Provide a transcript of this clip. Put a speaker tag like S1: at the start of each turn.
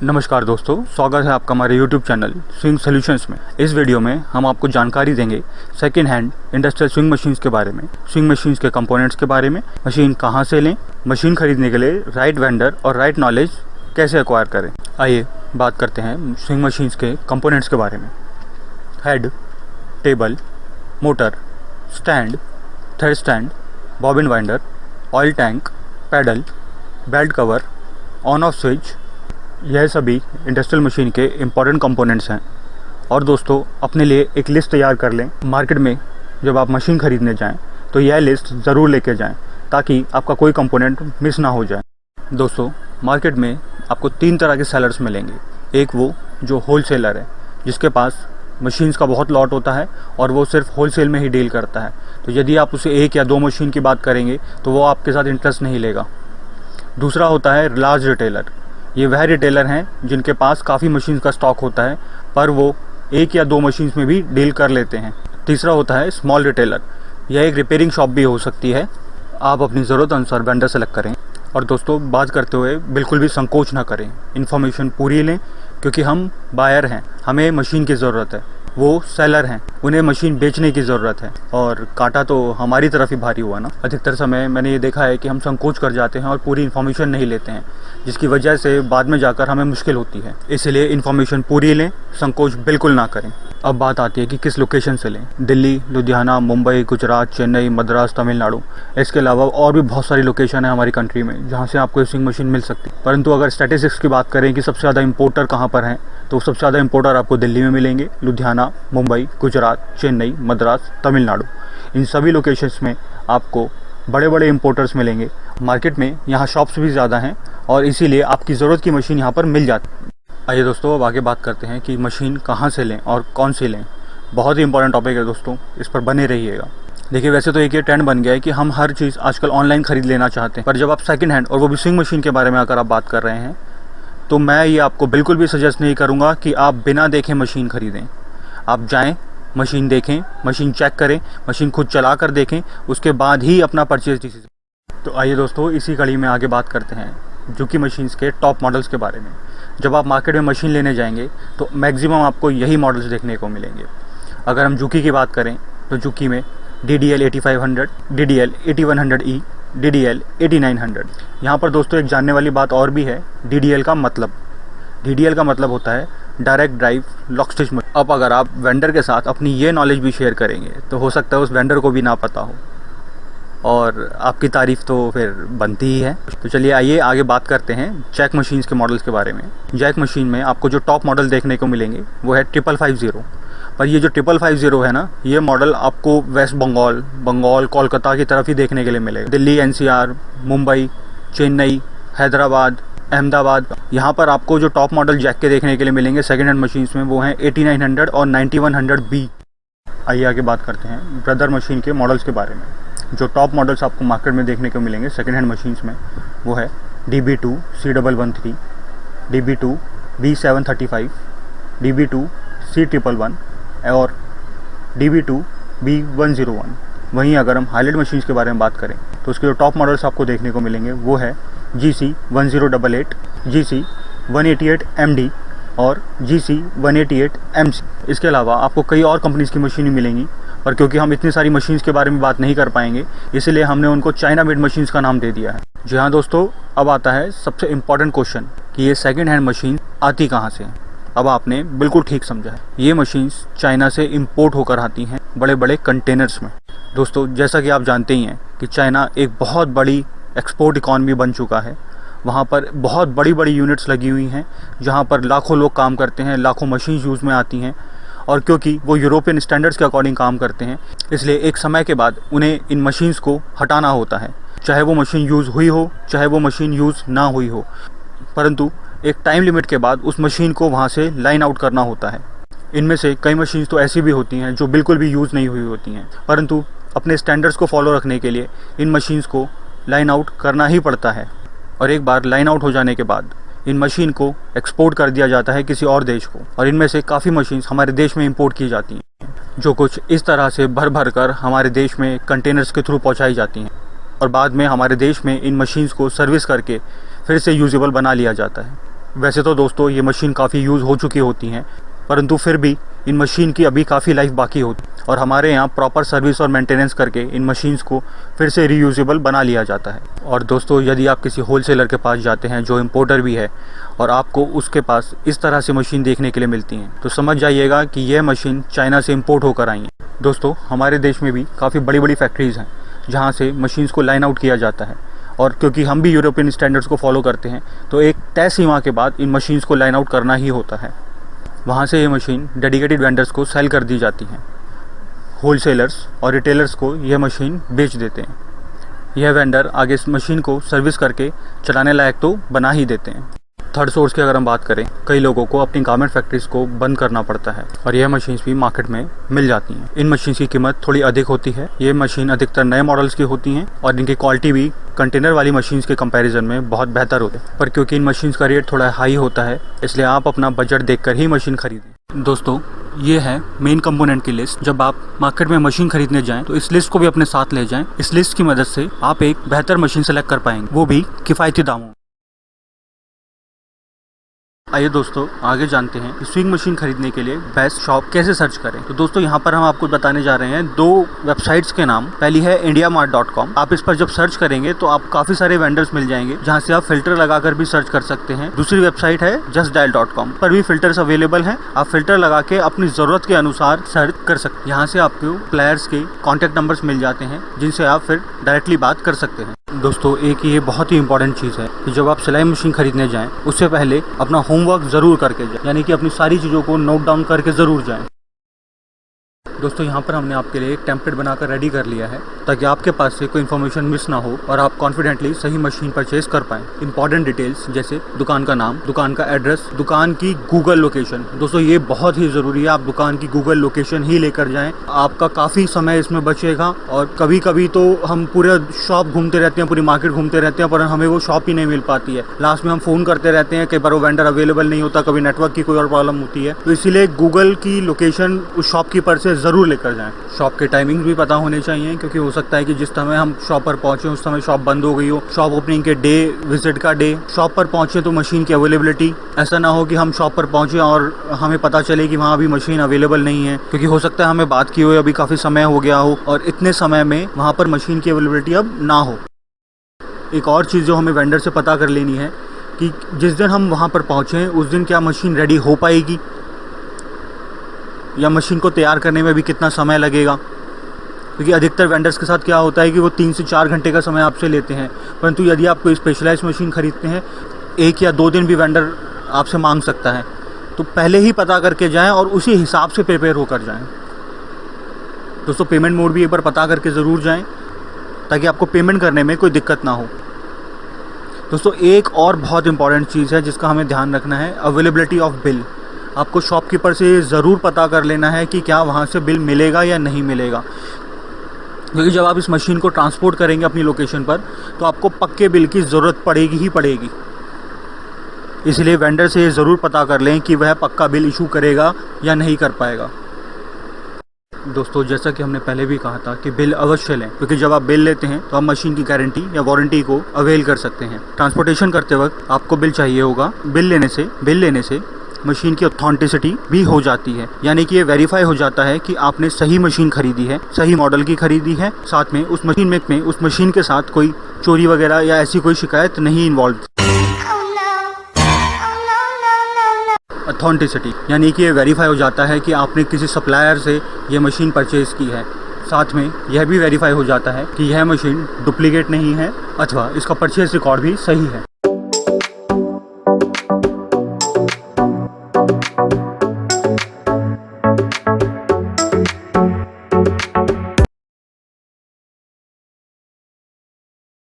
S1: नमस्कार दोस्तों, स्वागत है आपका हमारे YouTube चैनल स्विंग सॉल्यूशंस में। इस वीडियो में हम आपको जानकारी देंगे second hand industrial swing machines के बारे में, स्विंग मशीन्स के कंपोनेंट्स के बारे में, मशीन कहां से लें, मशीन खरीदने के लिए राइट वेंडर और राइट नॉलेज कैसे एक्वायर करें। आइए बात करते हैं स्विंग मशीन्स के कंपोनेंट्स के बारे में। Head, table, motor, stand, thread stand, bobbin winder, oil tank, pedal, belt cover, on off switch, यह सभी इंडस्ट्रियल मशीन के इम्पॉर्टेंट कंपोनेंट्स हैं। और दोस्तों, अपने लिए एक लिस्ट तैयार कर लें। मार्केट में जब आप मशीन खरीदने जाएं तो यह लिस्ट ज़रूर लेके जाएं ताकि आपका कोई कंपोनेंट मिस ना हो जाए। दोस्तों, मार्केट में आपको 3 तरह के सेलर्स मिलेंगे। एक वो जो होल सेलर है, जिसके पास मशीन्स का बहुत लॉट होता है और वो सिर्फ होल सेल में ही डील करता है। तो यदि आप उसे 1 या 2 मशीन की बात करेंगे तो वो आपके साथ इंटरेस्ट नहीं लेगा। दूसरा होता है लार्ज रिटेलर। ये वह रिटेलर हैं जिनके पास काफ़ी मशीन का स्टॉक होता है, पर वो 1 या 2 मशीन्स में भी डील कर लेते हैं। तीसरा होता है स्मॉल रिटेलर। यह एक रिपेयरिंग शॉप भी हो सकती है। आप अपनी ज़रूरत अनुसार वेंडर सेलेक्ट करें। और दोस्तों, बात करते हुए बिल्कुल भी संकोच ना करें, इन्फॉर्मेशन पूरी लें, क्योंकि हम बायर हैं, हमें मशीन की ज़रूरत है। वो सेलर हैं, उन्हें मशीन बेचने की ज़रूरत है। और कांटा तो हमारी तरफ ही भारी हुआ ना। अधिकतर समय मैंने ये देखा है कि हम संकोच कर जाते हैं और पूरी इन्फॉर्मेशन नहीं लेते हैं, जिसकी वजह से बाद में जाकर हमें मुश्किल होती है। इसलिए इन्फॉर्मेशन पूरी लें, संकोच बिल्कुल ना करें। अब बात आती है कि किस लोकेशन से लें। दिल्ली, लुधियाना, मुंबई, गुजरात, चेन्नई, मद्रास, तमिलनाडु, इसके अलावा और भी बहुत सारी लोकेशन है हमारी कंट्री में जहाँ से आपको स्विंग मशीन मिल सकती है। परंतु अगर स्टैटिस्टिक्स की बात करें कि सबसे ज़्यादा इंपोर्टर कहाँ पर हैं, तो सबसे ज़्यादा इंपोर्टर आपको दिल्ली में मिलेंगे। लुधियाना, मुंबई, गुजरात, चेन्नई, मद्रास, तमिलनाडु, इन सभी लोकेशंस में आपको बड़े बड़े इंपोर्टर्स मिलेंगे। मार्केट में यहाँ शॉप्स भी ज़्यादा हैं और इसीलिए आपकी ज़रूरत की मशीन यहाँ पर मिल जाती है। आइए दोस्तों, अब आगे बात करते हैं कि मशीन कहाँ से लें और कौन सी लें। बहुत ही इंपॉर्टेंट टॉपिक है दोस्तों, इस पर बने रहिएगा। देखिए, वैसे तो एक ये ट्रेंड बन गया है कि हम हर चीज़ आजकल ऑनलाइन खरीद लेना चाहते हैं, पर जब आप सेकंड हैंड और वो भी स्विंग मशीन के बारे में अगर आप बात कर रहे हैं तो मैं ये आपको बिल्कुल भी सजेस्ट नहीं करूँगा कि आप बिना देखे मशीन खरीदें। आप जाएँ, मशीन देखें, मशीन चेक करें, मशीन खुद चला कर देखें, उसके बाद ही अपना परचेज डिसीजन। तो आइए दोस्तों, इसी कड़ी में आगे बात करते हैं जुकी मशीन्स के टॉप मॉडल्स के बारे में। जब आप मार्केट में मशीन लेने जाएंगे तो मैक्सिमम आपको यही मॉडल्स देखने को मिलेंगे। अगर हम जुकी की बात करें तो जुकी में DDL 8500, DDL 8100E, DDL 8900। यहाँ पर दोस्तों एक जानने वाली बात और भी है। DDL का मतलब होता है direct drive lock stitch machine. अब अगर आप वेंडर के साथ अपनी ये नॉलेज भी शेयर करेंगे तो हो सकता है उस वेंडर को भी ना पता हो और आपकी तारीफ़ तो फिर बनती ही है। तो चलिए आइए आगे बात करते हैं जैक मशीन्स के मॉडल्स के बारे में। जैक मशीन में आपको जो टॉप मॉडल देखने को मिलेंगे वो है 5550। पर ये जो 5550 है ना, ये मॉडल आपको वेस्ट बंगाल, कोलकाता की तरफ ही देखने के लिए मिलेगा। दिल्ली, NCR, मुंबई, चेन्नई, हैदराबाद, अहमदाबाद, यहाँ पर आपको जो टॉप मॉडल जैक के देखने के लिए मिलेंगे सेकेंड हैंड मशीन्स में, वो हैं 8900 और 9100B। आइए आगे बात करते हैं ब्रदर मशीन के मॉडल्स के बारे में। जो टॉप मॉडल्स आपको मार्केट में देखने को मिलेंगे सेकेंड हैंड मशीन्स में, वो है DB2 C113, DB2 B735, DB2 C111 और DB2 B101। वहीं अगर हम हाईलाइट मशीन्स के बारे में बात करें तो उसके जो टॉप मॉडल्स आपको देखने को मिलेंगे वो है GC1088, GC188MD और GC188MC। इसके अलावा आपको कई और कंपनीज़ की मशीनें मिलेंगी, पर क्योंकि हम इतनी सारी मशीन्स के बारे में बात नहीं कर पाएंगे, इसलिए हमने उनको चाइना मेड मशीन्स का नाम दे दिया है। जी हाँ दोस्तों, अब आता है सबसे इम्पॉर्टेंट क्वेश्चन कि ये सेकेंड हैंड मशीन आती कहाँ से। अब आपने बिल्कुल ठीक समझा है, ये मशीन्स चाइना से इंपोर्ट होकर आती हैं बड़े बड़े कंटेनर्स में। दोस्तों, जैसा कि आप जानते ही हैं कि चाइना एक बहुत बड़ी एक्सपोर्ट इकॉनमी बन चुका है। वहाँ पर बहुत बड़ी बड़ी यूनिट्स लगी हुई हैं जहाँ पर लाखों लोग काम करते हैं, लाखों मशीन्स यूज़ में आती हैं। और क्योंकि वो यूरोपियन स्टैंडर्ड्स के अकॉर्डिंग काम करते हैं, इसलिए एक समय के बाद उन्हें इन मशीन्स को हटाना होता है, चाहे वो मशीन यूज़ हुई हो, चाहे वो मशीन यूज़ ना हुई हो। परंतु एक टाइम लिमिट के बाद उस मशीन को वहाँ से लाइन आउट करना होता है। इनमें से कई मशीन्स तो ऐसी भी होती हैं जो बिल्कुल भी यूज़ नहीं हुई होती हैं, परंतु अपने स्टैंडर्ड्स को फॉलो रखने के लिए इन मशीन्स को लाइन आउट करना ही पड़ता है। और एक बार लाइन आउट हो जाने के बाद इन मशीन को एक्सपोर्ट कर दिया जाता है किसी और देश को, और इनमें से काफ़ी मशीन्स हमारे देश में इंपोर्ट की जाती हैं, जो कुछ इस तरह से भर कर हमारे देश में कंटेनर्स के थ्रू पहुंचाई जाती हैं और बाद में हमारे देश में इन मशीन्स को सर्विस करके फिर से यूजेबल बना लिया जाता है। वैसे तो दोस्तों ये मशीन काफ़ी यूज़ हो चुकी होती हैं, परंतु फिर भी इन मशीन की अभी काफ़ी लाइफ बाकी होती है और हमारे यहाँ प्रॉपर सर्विस और मेंटेनेंस करके इन मशीन्स को फिर से रीयूजेबल बना लिया जाता है। और दोस्तों यदि आप किसी होलसेलर के पास जाते हैं जो इम्पोर्टर भी है और आपको उसके पास इस तरह से मशीन देखने के लिए मिलती हैं, तो समझ जाइएगा कि यह मशीन चाइना से इम्पोर्ट होकर आई है। दोस्तों हमारे देश में भी काफ़ी बड़ी बड़ी फैक्ट्रीज़ हैं जहाँ से मशीन्स को लाइन आउट किया जाता है, और क्योंकि हम भी यूरोपियन स्टैंडर्ड्स को फॉलो करते हैं तो एक तय सीमा के बाद इन मशीन्स को लाइन आउट करना ही होता है। वहाँ से ये मशीन डेडिकेटेड वेंडर्स को सेल कर दी जाती हैं। होलसेलर्स और रिटेलर्स को यह मशीन बेच देते हैं। यह वेंडर आगे इस मशीन को सर्विस करके चलाने लायक तो बना ही देते हैं। थर्ड सोर्स की अगर हम बात करें, कई लोगों को अपनी गारमेंट फैक्ट्रीज़ को बंद करना पड़ता है और यह मशीन्स भी मार्केट में मिल जाती हैं। इन मशीन्स की कीमत थोड़ी अधिक होती है। ये मशीन अधिकतर नए मॉडल्स की होती हैं और इनकी क्वालिटी भी कंटेनर वाली मशीन्स के कंपैरिजन में बहुत बेहतर होती है। पर क्योंकि इन मशीन्स का रेट थोड़ा हाई होता है, इसलिए आप अपना बजट देखकर ही मशीन खरीदें। दोस्तों ये है मेन कंपोनेंट की लिस्ट। जब आप मार्केट में मशीन खरीदने जाएं तो इस लिस्ट को भी अपने साथ ले जाएं। इस लिस्ट की मदद से आप एक बेहतर मशीन सेलेक्ट कर पाएंगे, वो भी किफ़ायती दामों। आइए दोस्तों आगे जानते हैं कि स्विंग मशीन खरीदने के लिए बेस्ट शॉप कैसे सर्च करें। तो दोस्तों यहाँ पर हम आपको बताने जा रहे हैं 2 वेबसाइट्स के नाम। पहली है indiamart.com। आप इस पर जब सर्च करेंगे तो आप काफ़ी सारे वेंडर्स मिल जाएंगे जहाँ से आप फिल्टर लगाकर भी सर्च कर सकते हैं। दूसरी वेबसाइट है justdial.com। पर भी फिल्टर्स अवेलेबल हैं। आप फिल्टर लगा के अपनी ज़रूरत के अनुसार सर्च कर सकते हैं। यहाँ से आपको प्लेयर्स के कॉन्टैक्ट नंबर्स मिल जाते हैं जिनसे आप फिर डायरेक्टली बात कर सकते हैं। दोस्तों एक ये बहुत ही इंपॉर्टेंट चीज़ है कि जब आप सिलाई मशीन खरीदने जाएं उससे पहले अपना होमवर्क ज़रूर करके जाएं, यानी कि अपनी सारी चीज़ों को नोट डाउन करके ज़रूर जाएं। दोस्तों यहाँ पर हमने आपके लिए एक टेम्पलेट बनाकर रेडी कर लिया है ताकि आपके पास से कोई इन्फॉर्मेशन मिस ना हो और आप कॉन्फिडेंटली सही मशीन परचेज कर पाएँ। इंपॉर्टेंट डिटेल्स जैसे दुकान का नाम, दुकान का एड्रेस, दुकान की गूगल लोकेशन। दोस्तों ये बहुत ही ज़रूरी है, आप दुकान की गूगल लोकेशन ही लेकर जाएँ। आपका काफ़ी समय इसमें बचेगा। और कभी कभी तो हम पूरे शॉप घूमते रहते हैं, पूरी मार्केट घूमते रहते हैं, पर हमें वो शॉप ही नहीं मिल पाती है। लास्ट में हम फ़ोन करते रहते हैं, कई बार वो वेंडर अवेलेबल नहीं होता, कभी नेटवर्क की कोई और प्रॉब्लम होती है। तो इसीलिए गूगल की लोकेशन उस शॉपकीपर से ज़रूर लेकर जाएं। शॉप के टाइमिंग्स भी पता होने चाहिए, क्योंकि हो सकता है कि जिस समय हम शॉप पर पहुंचे उस समय शॉप बंद हो गई हो। शॉप ओपनिंग के डे, विजिट का डे, शॉप पर पहुंचे तो मशीन की अवेलेबिलिटी, ऐसा ना हो कि हम शॉप पर पहुंचे और हमें पता चले कि वहाँ अभी मशीन अवेलेबल नहीं है, क्योंकि हो सकता है हमें बात की हुई अभी काफ़ी समय हो गया हो और इतने समय में वहाँ पर मशीन की अवेलेबिलिटी अब ना हो। एक और चीज़ जो हमें वेंडर से पता कर लेनी है कि जिस दिन हम वहाँ पर पहुँचे उस दिन क्या मशीन रेडी हो पाएगी या मशीन को तैयार करने में भी कितना समय लगेगा। क्योंकि अधिकतर वेंडर्स के साथ क्या होता है कि वो 3 से 4 घंटे का समय आपसे लेते हैं, परंतु यदि आप कोई स्पेशलाइज्ड मशीन खरीदते हैं 1 या 2 दिन भी वेंडर आपसे मांग सकता है। तो पहले ही पता करके जाएं और उसी हिसाब से प्रिपेयर होकर जाएं। दोस्तों पेमेंट मोड भी एक बार पता करके ज़रूर जाएं ताकि आपको पेमेंट करने में कोई दिक्कत ना हो। दोस्तों एक और बहुत इंपॉर्टेंट चीज़ है जिसका हमें ध्यान रखना है, अवेलेबिलिटी ऑफ बिल। आपको शॉपकीपर से ज़रूर पता कर लेना है कि क्या वहाँ से बिल मिलेगा या नहीं मिलेगा, क्योंकि जब आप इस मशीन को ट्रांसपोर्ट करेंगे अपनी लोकेशन पर तो आपको पक्के बिल की ज़रूरत पड़ेगी ही पड़ेगी। इसलिए वेंडर से ये ज़रूर पता कर लें कि वह पक्का बिल इशू करेगा या नहीं कर पाएगा। दोस्तों जैसा कि हमने पहले भी कहा था कि बिल अवश्य लें, क्योंकि जब आप बिल लेते हैं तो आप मशीन की गारंटी या वारंटी को अवेल कर सकते हैं। ट्रांसपोर्टेशन करते वक्त आपको बिल चाहिए होगा। बिल लेने से मशीन की ऑथेंटिसिटी भी हो जाती है, यानी कि ये वेरीफाई हो जाता है कि आपने सही मशीन खरीदी है, सही मॉडल की खरीदी है, साथ में उस मशीन के साथ कोई चोरी वगैरह या ऐसी कोई शिकायत नहीं इन्वॉल्व। ऑथेंटिसिटी यानी कि ये वेरीफाई हो जाता है कि आपने किसी सप्लायर से ये मशीन परचेज़ की है। साथ में यह भी वेरीफाई हो जाता है कि यह मशीन डुप्लीकेट नहीं है अथवा इसका परचेज़ रिकॉर्ड भी सही है।